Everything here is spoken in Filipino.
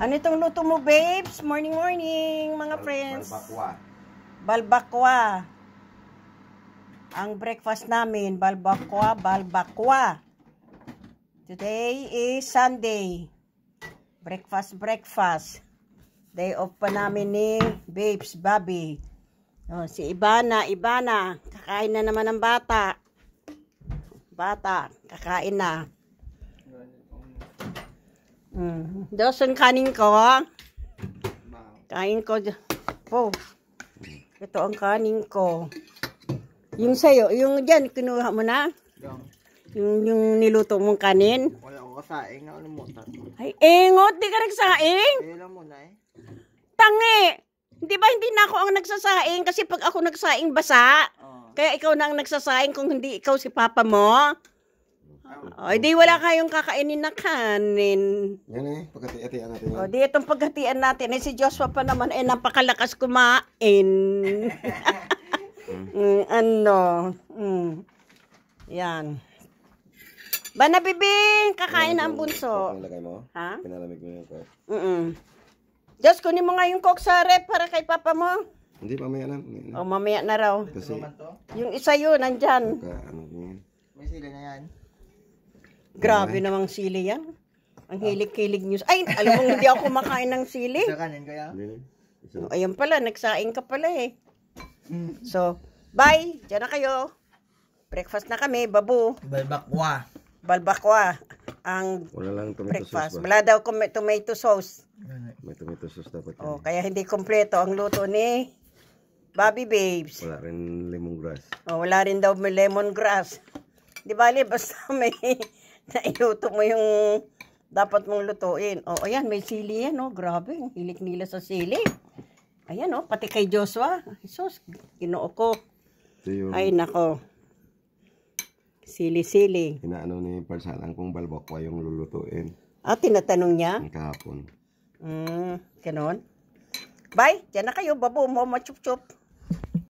Ano itong luto mo, babes? Morning, morning, mga friends. Balbakwa. Balbakwa. Ang breakfast namin, balbakwa. Today is Sunday. Breakfast. Day off pa namin ni babes, Bobby. Oh, si Ibana. Kakain na naman ng bata. Kakain na. Doon kanin ko. Kain ko. Oh. Ito ang kanin ko. Yung sayo, yung dyan, kinuha mo na? Yung niluto mong kanin? Wala ko kasaing na alimutan. Ay, engot, di ka nagsaing? Kailan mo na eh. Tangi! Di ba hindi na ako ang nagsasaing? Kasi pag ako nagsaing basa, kaya ikaw na ang nagsasaing kung hindi ikaw si papa mo. O, di wala kayong kakainin na kanin. Yan eh, pagkati-atian natin. O, di itong paghatian natin. Si Joshua pa naman napakalakas kumain. Yan. Bana, bibing! Kakain na ang bunso. Pinalagay mo? Ha? Pinalamig mo yung coke? Diyos, kunin mo nga yung coke sa rep para kay papa mo. Hindi, mamaya na. O, mamaya na raw. Kasi, Yung isa yun, nandyan. may sila na yan. Grabe namang sili yan. Ang hilig-hilig news. Ay, alam mo, hindi ako kumakain ng sili. Sa kanin kaya? O, ayan pala, nagsaing ka pala eh. So, bye. Diyan na kayo. Breakfast na kami, babu. Balbakwa. Ang wala lang tomato breakfast. sauce ba? Wala daw tomato sauce. May tomato sauce dapat. Oh, kaya hindi kompleto ang luto ni Bobby Babes. Wala rin lemongrass. Oh, wala rin daw may lemongrass. Di bali, basta may nailuto mo yung dapat mong lutuin. Oh, ayan, may sili yan, oh. Grabe, ang hilig nila sa sili. Ayan, oh, pati kay Joshua. Jesus, ginoo ko. Ay, nako. Sili-sili. Inaano ni Parsalang kung balbakwa yung lulutuin. Ah, tinatanong niya? Ang kahapon. Ganon. Bye, dyan na kayo, babo mo, machup-chup.